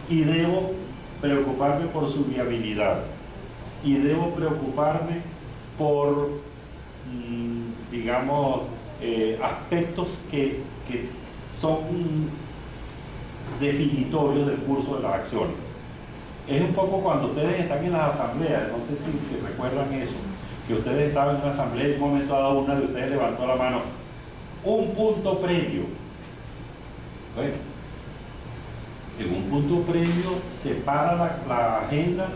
y debo preocuparme por su viabilidad y debo preocuparme por, digamos, aspectos que son definitorios del curso de las acciones. Es un poco cuando ustedes están en las asambleas, no sé si recuerdan eso, que ustedes estaban en una asamblea y en un momento dado una de ustedes levantó la mano, un punto previo. Bueno, en un punto previo se para la agenda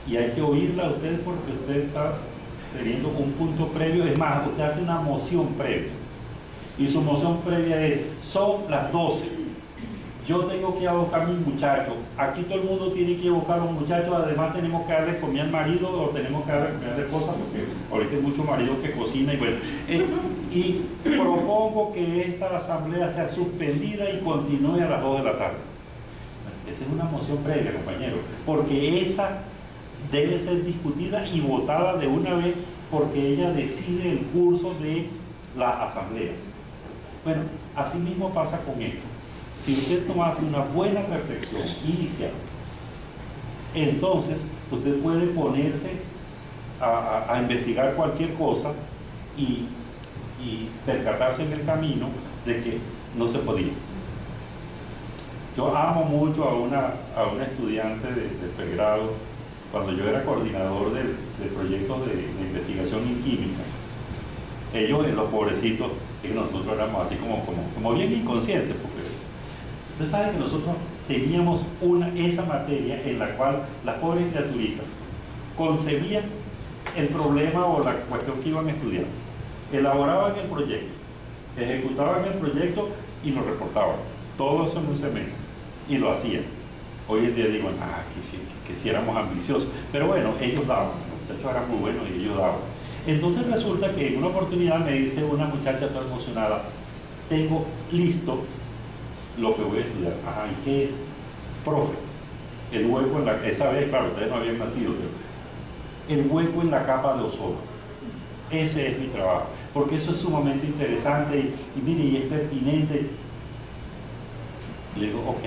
y hay que oírla a ustedes porque usted está teniendo un punto previo. Es más, usted hace una moción previa y su moción previa es, son las 12, yo tengo que ir a buscar a mis muchachos, aquí todo el mundo tiene que ir a buscar a los muchachos, además tenemos que darle comida al marido o tenemos que darle comida a la esposa porque ahorita hay muchos maridos que cocinan y bueno, y propongo que esta asamblea sea suspendida y continúe a las 2 de la tarde. Esa es una moción previa, compañero, porque esa debe ser discutida y votada de una vez porque ella decide el curso de la asamblea. Bueno, así mismo pasa con esto. Si usted no hace una buena reflexión inicial, entonces usted puede ponerse a investigar cualquier cosa y percatarse en el camino de que no se podía. Yo amo mucho a una estudiante de pregrado, cuando yo era coordinador de proyectos de investigación en química. Ellos, los pobrecitos, que nosotros éramos así como bien inconscientes, porque usted sabe que nosotros teníamos esa materia en la cual las pobres criaturitas concebían el problema o la cuestión que iban a estudiar, elaboraban el proyecto, ejecutaban el proyecto y lo reportaban, todo eso en un semestre, y lo hacían. Hoy en día digo, que si éramos ambiciosos, pero bueno, ellos daban, los muchachos eran muy buenos y ellos daban. Entonces resulta que en una oportunidad me dice una muchacha toda emocionada, tengo listo lo que voy a estudiar. Ajá, ¿y qué es? Profe, el hueco esa vez, claro, ustedes no habían nacido, pero el hueco en la capa de ozono. Ese es mi trabajo, porque eso es sumamente interesante y mire, y es pertinente. Le digo, ok,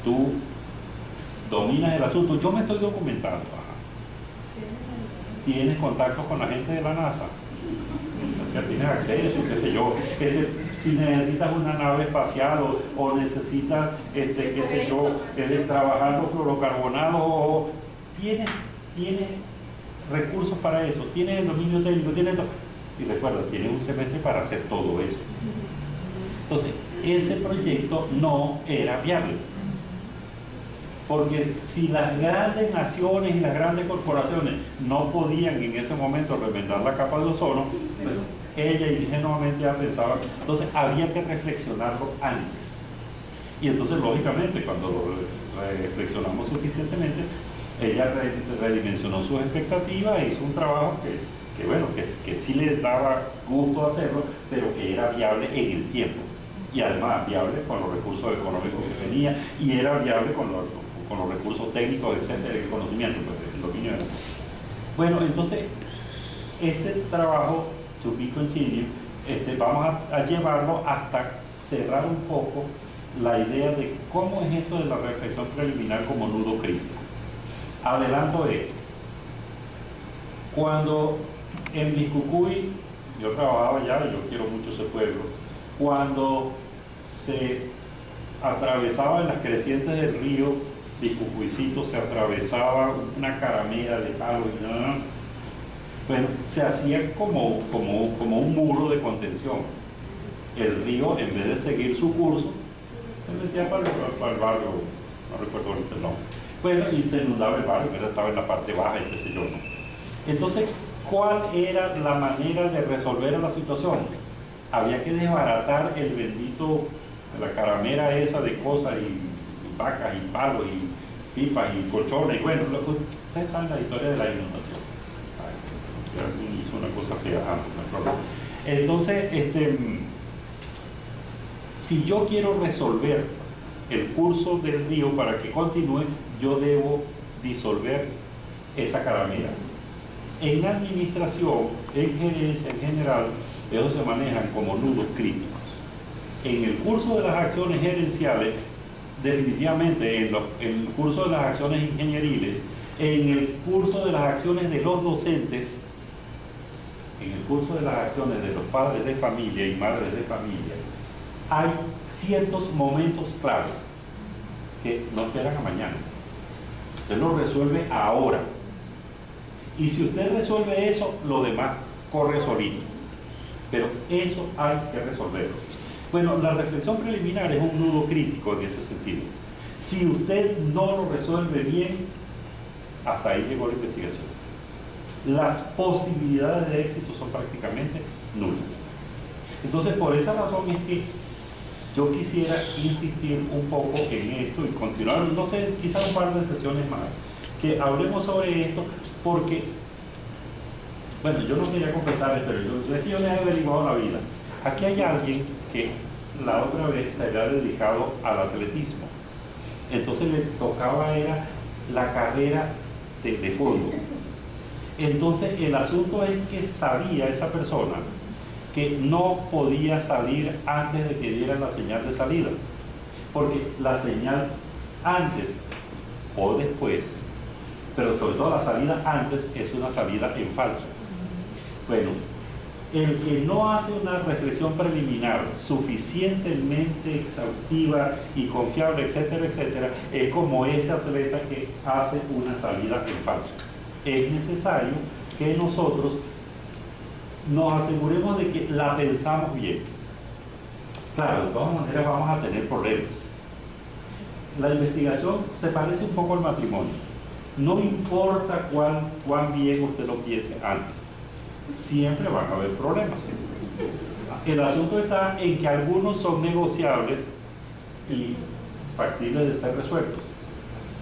tú dominas el asunto, yo me estoy documentando. Ajá. ¿Tienes contacto con la gente de la NASA? O sea, tienes acceso, qué sé yo. Si necesitas una nave espacial o necesitas, qué sé yo, trabajando fluorocarbonados, o tienes recursos para eso, tienes el dominio técnico, tienes todo. Y recuerda, tienes un semestre para hacer todo eso. Entonces, ese proyecto no era viable. Porque si las grandes naciones y las grandes corporaciones no podían en ese momento remendar la capa de ozono, pues ella ingenuamente ya pensaba, entonces había que reflexionarlo antes. Y entonces, lógicamente, cuando lo reflexionamos suficientemente, ella redimensionó sus expectativas e hizo un trabajo que sí le daba gusto hacerlo, pero que era viable en el tiempo. Y además viable con los recursos económicos que tenía, y era viable con los recursos técnicos, etcétera, el conocimiento, pues, el dominio. Bueno, entonces, este trabajo, to be continued, vamos a llevarlo hasta cerrar un poco la idea de cómo es eso de la reflexión preliminar como nudo crítico. Adelanto esto. Cuando en Biscucuy, yo trabajaba allá, yo quiero mucho ese pueblo, cuando se atravesaba en las crecientes del río Biscucuycito, se atravesaba una caramera de palo y nada, bueno, se hacía como un muro de contención. El río, en vez de seguir su curso, se metía para el barrio, no recuerdo ahorita el nombre. Bueno, y se inundaba el barrio, que estaba en la parte baja y qué sé yo, ¿no? Entonces, ¿cuál era la manera de resolver la situación? Había que desbaratar el bendito, la caramera esa de cosas y vacas y palos y pipas y colchones. Y bueno, ustedes saben la historia de la inundación. Alguien hizo una cosa fea, no hay problema. Entonces, si yo quiero resolver el curso del río para que continúe, yo debo disolver esa caramera. En administración, en gerencia, en general, ellos se manejan como nudos críticos. En el curso de las acciones gerenciales, definitivamente en el curso de las acciones ingenieriles, en el curso de las acciones de los docentes, en el curso de las acciones de los padres de familia y madres de familia, hay ciertos momentos claves que no esperan a mañana. Usted lo resuelve ahora. Y si usted resuelve eso, lo demás corre solito. Pero eso hay que resolverlo. Bueno, la reflexión preliminar es un nudo crítico en ese sentido. Si usted no lo resuelve bien, hasta ahí llegó la investigación. Las posibilidades de éxito son prácticamente nulas. Entonces, por esa razón es que yo quisiera insistir un poco en esto y continuar, no sé, quizás un par de sesiones más, que hablemos sobre esto, porque, bueno, yo no quería confesarles, pero yo les he averiguado la vida. Aquí hay alguien que la otra vez se había dedicado al atletismo. Entonces le tocaba era la carrera de fondo. Entonces el asunto es que sabía esa persona que no podía salir antes de que dieran la señal de salida, porque la señal antes o después, pero sobre todo la salida antes, es una salida en falso. Bueno, el que no hace una reflexión preliminar suficientemente exhaustiva y confiable, etcétera, etcétera, es como ese atleta que hace una salida en falso. Es necesario que nosotros nos aseguremos de que la pensamos bien. Claro, de todas maneras vamos a tener problemas. La investigación se parece un poco al matrimonio. No importa cuán bien usted lo piense antes, siempre van a haber problemas. El asunto está en que algunos son negociables y factibles de ser resueltos,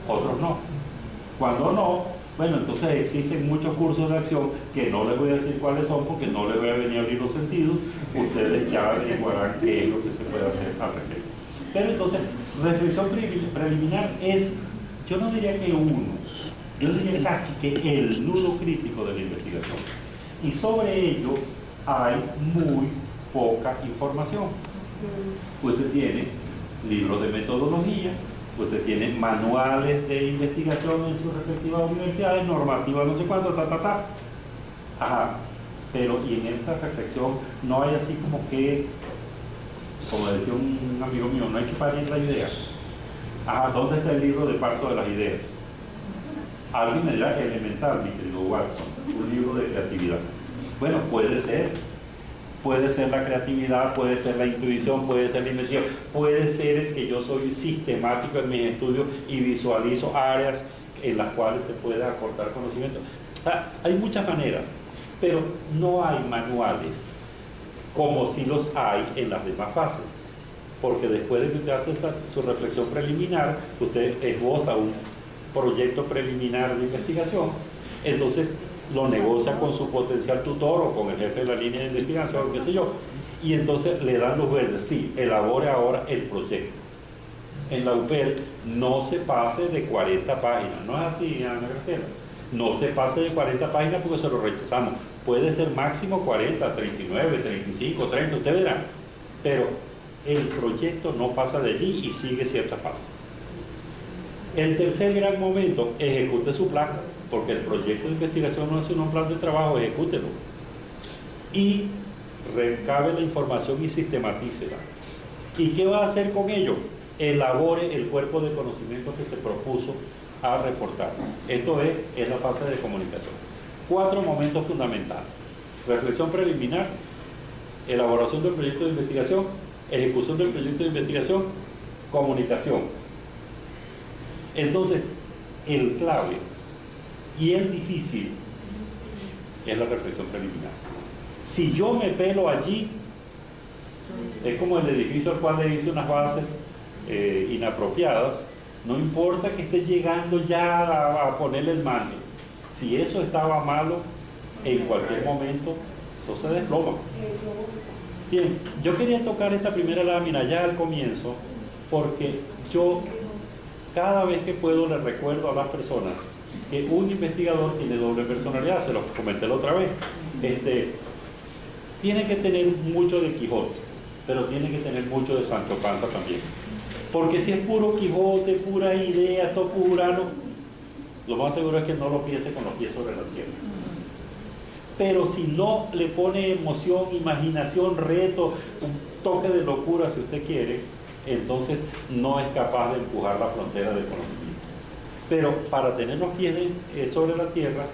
otros no. Cuando no, bueno, entonces existen muchos cursos de acción que no les voy a decir cuáles son porque no les voy a venir a abrir los sentidos. Ustedes ya averiguarán qué es lo que se puede hacer al respecto. Pero entonces, reflexión preliminar es, yo no diría que uno, yo diría casi que el nudo crítico de la investigación. Y sobre ello hay muy poca información. Usted tiene libros de metodología, usted tiene manuales de investigación en sus respectivas universidades, normativas no sé cuánto, Ajá, pero y en esta reflexión no hay así como que, como decía un amigo mío, no hay que parir la idea. Ajá, ¿dónde está el libro de parto de las ideas? Alguien me dirá elemental, mi querido Watson, un libro de creatividad. Bueno, puede ser la creatividad, puede ser la intuición, puede ser la investigación, puede ser que yo soy sistemático en mis estudios y visualizo áreas en las cuales se puede aportar conocimiento. O sea, hay muchas maneras, pero no hay manuales como si los hay en las demás fases, porque después de que usted hace su reflexión preliminar, usted esboza un proyecto preliminar de investigación, entonces lo negocia con su potencial tutor o con el jefe de la línea de investigación, qué sé yo, y entonces le dan luz verde, sí, elabore ahora el proyecto. En la UPEL no se pase de 40 páginas, no es así, Ana Graciela, no se pase de 40 páginas porque se lo rechazamos, puede ser máximo 40, 39, 35, 30, usted verá, pero el proyecto no pasa de allí y sigue ciertas páginas. El tercer gran momento, ejecute su plan, porque el proyecto de investigación no es un plan de trabajo, ejecútelo. Y recabe la información y sistematícela. ¿Y qué va a hacer con ello? Elabore el cuerpo de conocimiento que se propuso a reportar. Esto es la fase de comunicación. 4 momentos fundamentales: reflexión preliminar, elaboración del proyecto de investigación, ejecución del proyecto de investigación, comunicación. Entonces, el clave y el difícil es la reflexión preliminar. Si yo me pelo allí, es como el edificio al cual le hice unas bases inapropiadas, no importa que esté llegando ya a ponerle el mando, si eso estaba malo, en cualquier momento eso se desploma. Bien, yo quería tocar esta primera lámina ya al comienzo, porque yo cada vez que puedo le recuerdo a las personas que un investigador tiene doble personalidad, se lo comenté la otra vez. Tiene que tener mucho de Quijote, pero tiene que tener mucho de Sancho Panza también. Porque si es puro Quijote, pura idea, todo urano, lo más seguro es que no lo piense con los pies sobre la tierra. Pero si no le pone emoción, imaginación, reto, un toque de locura si usted quiere, entonces no es capaz de empujar la frontera del conocimiento. Pero para tener los pies sobre la tierra,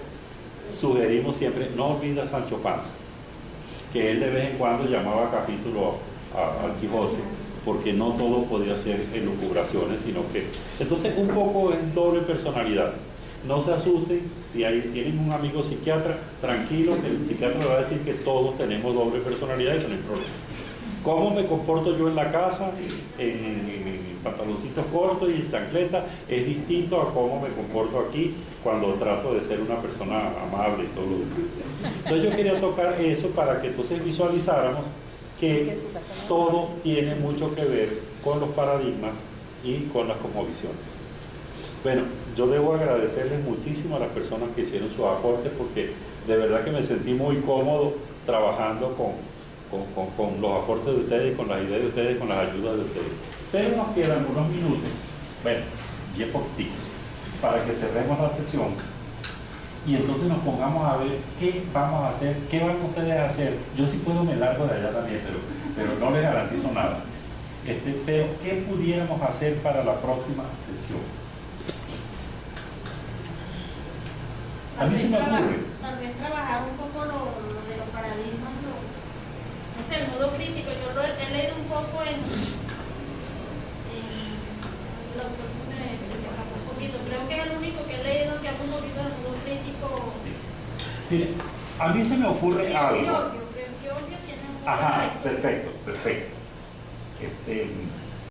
sugerimos siempre, no olvide a Sancho Panza, que él de vez en cuando llamaba capítulo al Quijote, porque no todo podía ser elucubraciones, sino que... Entonces un poco es doble personalidad. No se asusten, si tienen un amigo psiquiatra, tranquilo, que el psiquiatra le va a decir que todos tenemos doble personalidad y eso no hay problema. ¿Cómo me comporto yo en la casa, en pantaloncitos cortos y en chancleta? Es distinto a cómo me comporto aquí cuando trato de ser una persona amable y todo lo demás. Entonces yo quería tocar eso para que entonces visualizáramos que todo tiene mucho que ver con los paradigmas y con las cosmovisiones. Bueno, yo debo agradecerles muchísimo a las personas que hicieron sus aportes, porque de verdad que me sentí muy cómodo trabajando con los aportes de ustedes, con las ideas de ustedes, con las ayudas de ustedes. Pero nos quedan unos minutos, bueno, bien poquititos, para que cerremos la sesión y entonces nos pongamos a ver qué vamos a hacer, qué van ustedes a hacer. Yo sí puedo, me largo de allá también, pero no les garantizo nada. Pero ¿qué pudiéramos hacer para la próxima sesión? A mí se me ocurre. Tal vez trabajar un poco lo de los paradigmas, no sé, el modo crítico. Yo lo he leído un poco en el autor se me escapa un poquito. Creo que es el único que he leído que habla un poquito del modo crítico. Mire, a mí se me ocurre algo. Giorgio tiene un... Ajá, perfecto.